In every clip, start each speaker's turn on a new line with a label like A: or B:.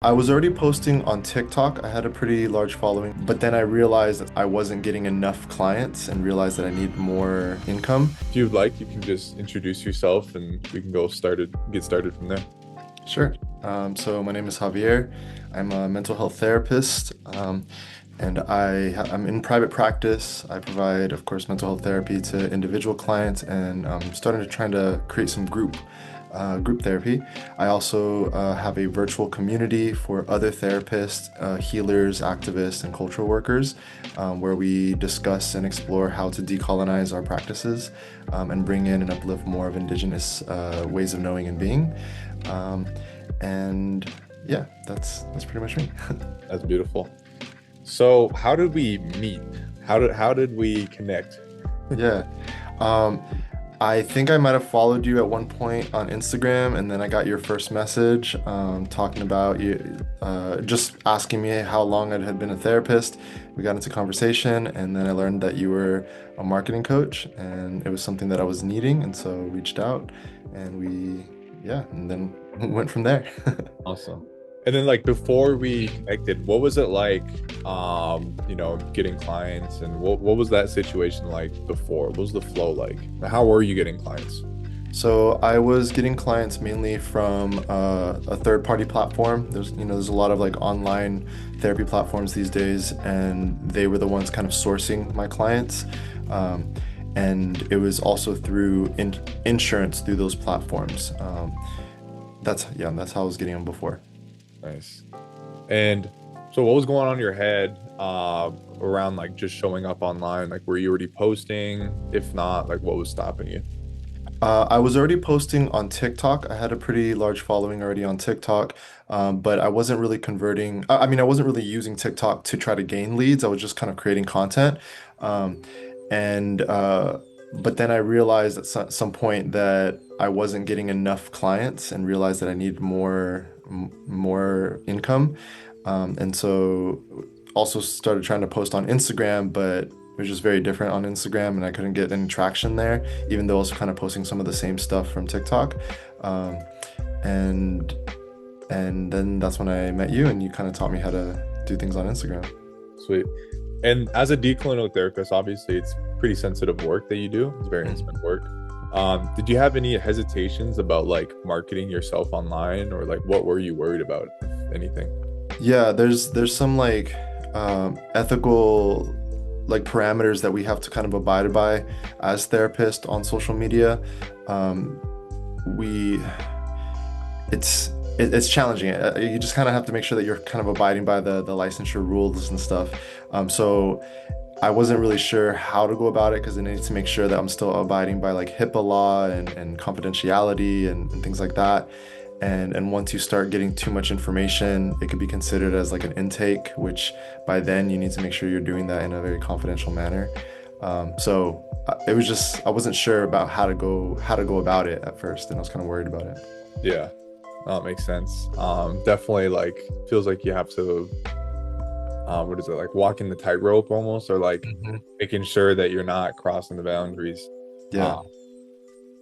A: I was already posting on TikTok. I had a pretty large following, but then I realized that I wasn't getting enough clients and realized that I need more income.
B: If you'd like, you can just introduce yourself and we can get started from there.
A: Sure. So my name is Javier. I'm a mental health therapist, and I'm in private practice. I provide, of course, mental health therapy to individual clients, and I'm starting to trying to create some group therapy. I also have a virtual community for other therapists, healers, activists, and cultural workers, where we discuss and explore how to decolonize our practices and bring in and uplift more of indigenous ways of knowing and being. Um, and yeah, that's pretty much me.
B: That's beautiful. So, how did we meet? How did we connect?
A: Yeah. Um, I think I might have followed you at one point on Instagram, and then I got your first message talking about you, just asking me how long I had been a therapist. We got into conversation, and then I learned that you were a marketing coach, and it was something that I was needing, and so reached out, and yeah, and then went from there.
B: Awesome. And then like before we connected, what was it like getting clients and what was that situation like before? What was the flow like? How were you getting clients?
A: So I was getting clients mainly from a third-party platform. There's a lot of like online therapy platforms these days, and they were the ones kind of sourcing my clients. Um, and it was also through insurance through those platforms. That's how I was getting them before.
B: Nice. And so what was going on in your head around like just showing up online? Like were you already posting? If not, like what was stopping you?
A: I was already posting on TikTok. I had a pretty large following already on TikTok, but I wasn't really converting. I mean, I wasn't really using TikTok to try to gain leads. I was just kind of creating content. Um, and but then I realized at some point that I wasn't getting enough clients and realized that I needed more income. And so also started trying to post on Instagram, but it was just very different on Instagram, and I couldn't get any traction there, even though I was kind of posting some of the same stuff from TikTok. Um, and and then that's when I met you, and you kind of taught me how to do things on Instagram.
B: Sweet. And as a decolonial therapist, obviously it's pretty sensitive work that you do. It's very
A: Mhm.
B: intimate work. Did you have any hesitations about like marketing yourself online or like what were you worried about, if anything?
A: Yeah, there's some like ethical like parameters that we have to kind of abide by as therapists on social media. Um, we it's challenging. You just kind of have to make sure that you're kind of abiding by the licensure rules and stuff. So I wasn't really sure how to go about it because I needed to make sure that I'm still abiding by like HIPAA law and confidentiality and things like that. And once you start getting too much information, it could be considered as like an intake, which by then you need to make sure you're doing that in a very confidential manner. It was just I wasn't sure about how to go about it at first, and I was kind of worried about it.
B: Yeah, that makes sense. Definitely like feels like you have to what is it like walking the tightrope almost or like
A: Mhm.
B: making sure that you're not crossing the boundaries.
A: Yeah.
B: Uh,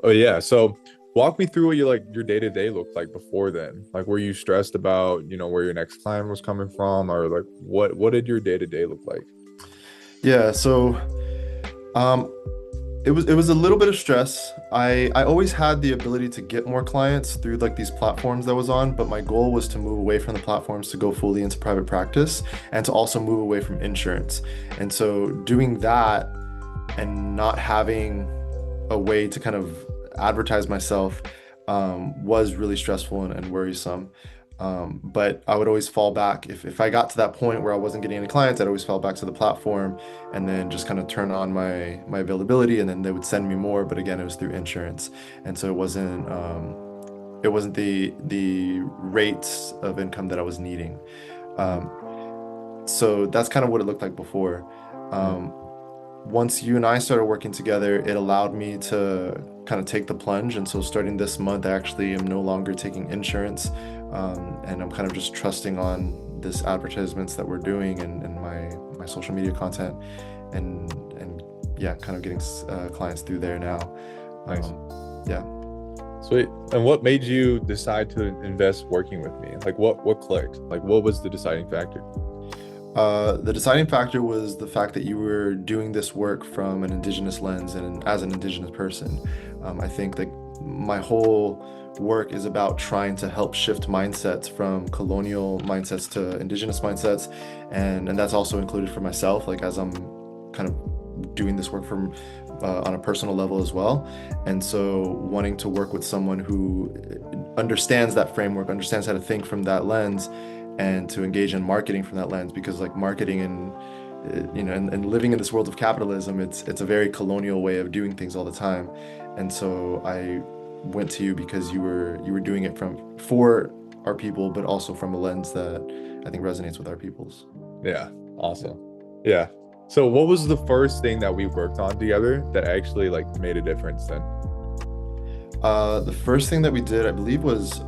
B: oh yeah, so walk me through what your day-to-day looked like before then. Like were you stressed about, where your next client was coming from or like what did your day-to-day look like?
A: Yeah. Um, it was a little bit of stress. I always had the ability to get more clients through like these platforms that I was on, but my goal was to move away from the platforms to go fully into private practice and to also move away from insurance. And so doing that and not having a way to kind of advertise myself was really stressful and worrisome. But I would always fall back if I got to that point where I wasn't getting any clients, I'd always fall back to the platform and then just kind of turn on my availability, and then they would send me more. But again, it was through insurance, and so it wasn't the rates of income that I was needing. Um, so that's kind of what it looked like before.
B: Mm,
A: Um, Once you and I started working together, it allowed me to kind of take the plunge. And so starting this month, I actually am no longer taking insurance. And I'm kind of just trusting on this advertisements that we're doing and my social media content and yeah, kind of getting clients through there now.
B: nice.
A: Yeah.
B: Sweet. And what made you decide to invest working with me? Like what clicked? Like what was the deciding factor?
A: The deciding factor was the fact that you were doing this work from an indigenous lens and as an indigenous person. I think that my whole work is about trying to help shift mindsets from colonial mindsets to indigenous mindsets, and that's also included for myself, like as I'm kind of doing this work from on a personal level as well. And so wanting to work with someone who understands that framework, understands how to think from that lens, and to engage in marketing from that lens, because like marketing and and living in this world of capitalism, it's a very colonial way of doing things all the time. And so I went to you because you were doing it from for our people, but also from a lens that I think resonates with our peoples.
B: Yeah.
A: Yeah.
B: Awesome. Yeah. So what was the first thing that we worked on together that actually like made a difference then?
A: The first thing that we did, I believe, was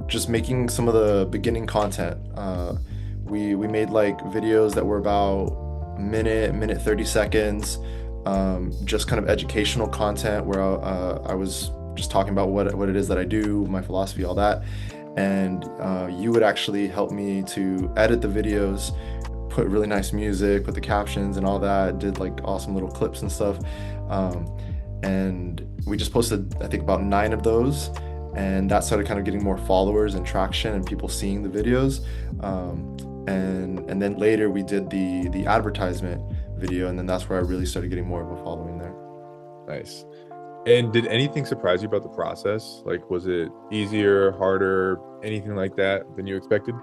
A: just making some of the beginning content. We made like videos that were about minute 30 seconds, just kind of educational content where I was just talking about what it is that I do, my philosophy, all that. And you would actually help me to edit the videos, put really nice music, put the captions and all that, did like awesome little clips and stuff. Um, and we just posted, I think, about 9 of those, and that started kind of getting more followers and traction and people seeing the videos. And then later we did the advertisement video, and then that's where I really started getting more of a following there.
B: Nice. And did anything surprise you about the process? Like, was it easier, harder, anything like that than you expected?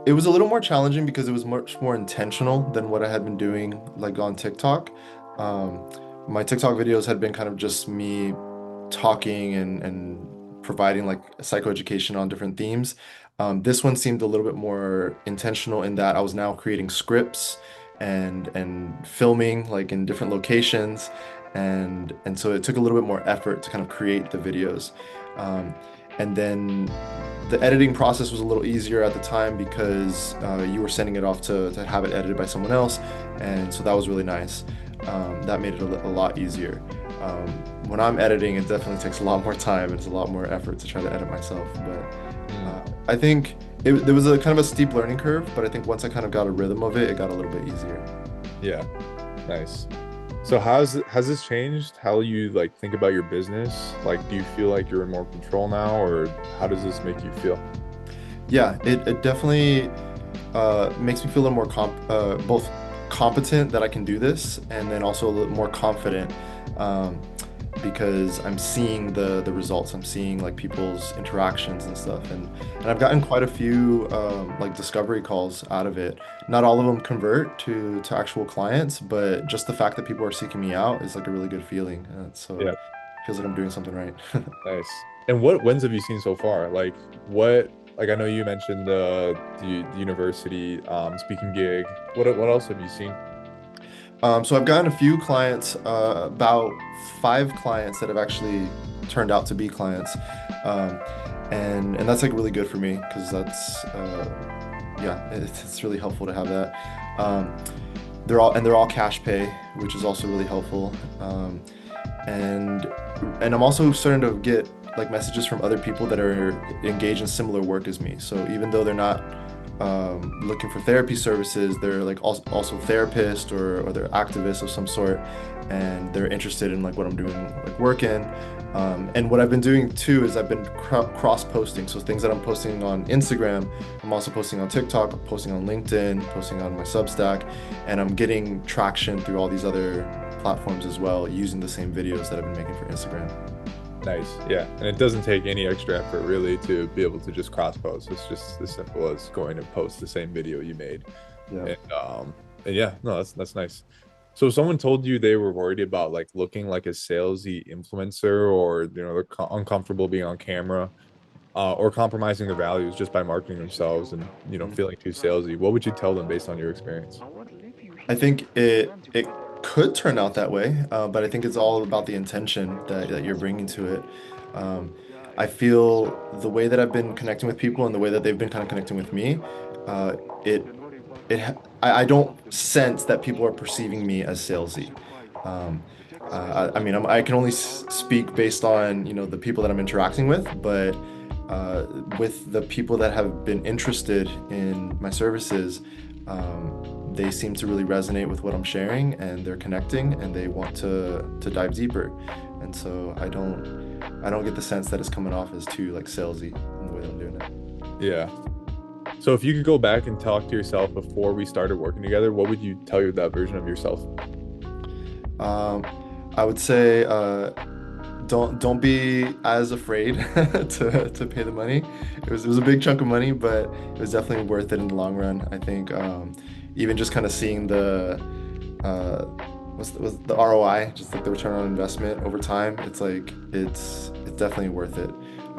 A: It was a little more challenging because it was much more intentional than what I had been doing like on TikTok. Um, my TikTok videos had been kind of just me talking and providing like psychoeducation on different themes. This one seemed a little bit more intentional in that I was now creating scripts and filming like in different locations, and so it took a little bit more effort to kind of create the videos. Um, and then the editing process was a little easier at the time because you were sending it off to have it edited by someone else, and so that was really nice. That made it a lot easier. Um, when I'm editing, it definitely takes a lot more time. It's a lot more effort to try to edit myself. But
B: Mm,
A: I think there was a kind of a steep learning curve, but I think once I kind of got a rhythm of it, it got a little bit easier.
B: yeah, nice. So has this changed how you like think about your business? Like, do you feel like you're in more control now, or how does this make you feel?
A: Yeah, it definitely makes me feel a little more both competent that I can do this, and then also a little more confident, um, because I'm seeing the results. I'm seeing like people's interactions and stuff, and I've gotten quite a few like discovery calls out of it. Not all of them convert to actual clients, but just the fact that people are seeking me out is like a really good feeling. So
B: Yeah,
A: it feels like I'm doing something right.
B: nice. And what wins have you seen so far? Like what like I know you mentioned the university speaking gig. What else have you seen?
A: So I've gotten a few clients, about 5 clients that have actually turned out to be clients, um, and that's like really good for me because that's yeah, it's really helpful to have that. Um, they're all cash pay, which is also really helpful. And and I'm also starting to get like messages from other people that are engaged in similar work as me. So even though they're not looking for therapy services, they're like also therapists or they're activists of some sort, and they're interested in like what I'm doing, like working. And what I've been doing too is I've been cross posting. So things that I'm posting on Instagram, I'm also posting on TikTok, posting on LinkedIn, posting on my Substack, and I'm getting traction through all these other platforms as well, using the same videos that I've been making for Instagram.
B: Nice. Yeah. And it doesn't take any extra effort really to be able to just cross post. It's just as simple as going to post the same video you made.
A: Yeah.
B: And yeah, no, that's nice. So if someone told you they were worried about like looking like a salesy influencer, or they're uncomfortable being on camera, or compromising their values just by marketing themselves and
A: Mhm.
B: feeling too salesy, what would you tell them based on your experience?
A: I think it could turn out that way, but I think it's all about the intention that you're bringing to it. Um, I feel the way that I've been connecting with people and the way that they've been kind of connecting with me, uh, it I don't sense that people are perceiving me as salesy. Um, I mean, I can only speak based on, the people that I'm interacting with, but with the people that have been interested in my services, they seem to really resonate with what I'm sharing, and they're connecting, and they want to dive deeper. And so I don't get the sense that it's coming off as too like salesy in the way that I'm doing it.
B: Yeah. So if you could go back and talk to yourself before we started working together, what would you tell you that version of yourself?
A: Um, I would say don't be as afraid to pay the money. It was a big chunk of money, but it was definitely worth it in the long run. I think even just kind of seeing the uh, was the ROI, just like the return on investment over time, it's like it's definitely worth it.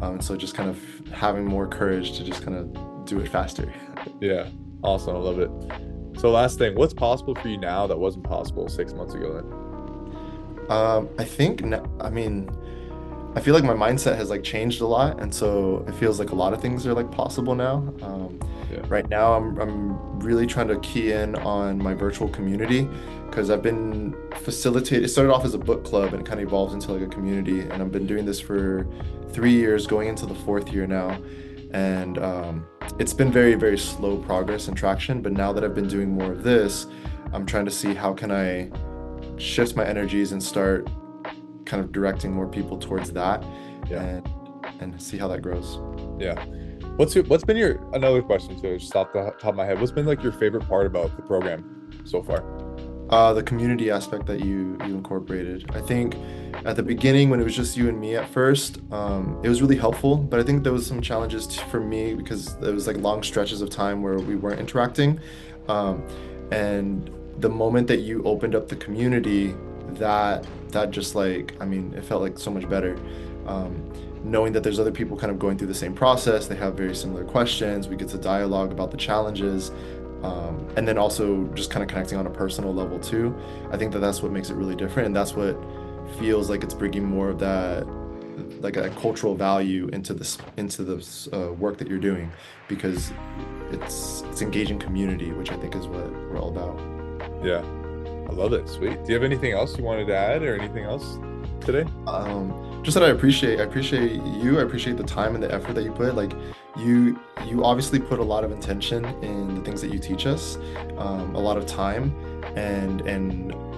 A: And so just kind of having more courage to just kind of do it faster.
B: Yeah. Awesome. I love it. So last thing, what's possible for you now that wasn't possible 6 months ago then?
A: I think, I mean, I feel like my mindset has like changed a lot, and so it feels like a lot of things are like possible now.
B: Yeah.
A: Right now, I'm really trying to key in on my virtual community because I've been facilitated. It started off as a book club and it kind of evolved into like a community, and I've been doing this for 3 years, going into the fourth year now, and it's been very, very slow progress and traction. But now that I've been doing more of this, I'm trying to see how can I shift my energies and start kind of directing more people towards that
B: Yeah.
A: and and see how that grows.
B: Yeah. What's been your another question to just off the top of my head? What's been like your favorite part about the program so far?
A: The community aspect that you incorporated. I think at the beginning when it was just you and me at first, it was really helpful, but I think there was some challenges for me because there was like long stretches of time where we weren't interacting. Um, and the moment that you opened up the community, that just like, I mean, it felt like so much better. Knowing that there's other people kind of going through the same process, they have very similar questions, we get to dialogue about the challenges, and then also just kind of connecting on a personal level too. I think that that's what makes it really different, and that's what feels like it's bringing more of that, like a cultural value into this work that you're doing, because it's engaging community, which I think is what we're all about.
B: Yeah. I love it. Sweet. Do you have anything else you wanted to add or anything else today?
A: Just that I appreciate you. I appreciate the time and the effort that you put. Like you obviously put a lot of intention in the things that you teach us, a lot of time, and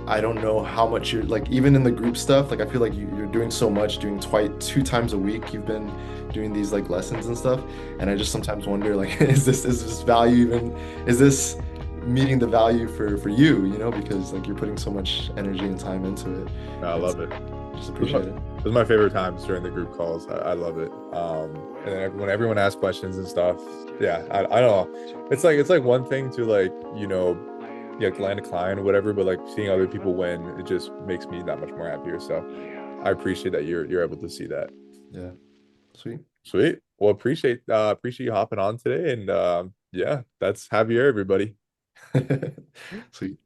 A: I don't know how much you're like even in the group stuff. Like I feel like you're doing so much, doing twice, 2 times a week. You've been doing these like lessons and stuff, and I just sometimes wonder like, is this value even? Is this meeting the value for you? Because like you're putting so much energy and time into it.
B: I
A: And
B: love it.
A: just
B: Those are
A: appreciate
B: my,
A: it.
B: those are my favorite times during the group calls. I love it. And then everyone asks questions and stuff. Yeah, I don't know. It's like one thing to like, you have to land a client or whatever, but like seeing other people win, it just makes me that much more happier. So I appreciate that you're able to see that.
A: Yeah, sweet.
B: Sweet. Well, appreciate you hopping on today. And yeah, that's Javier, everybody.
A: Sweet.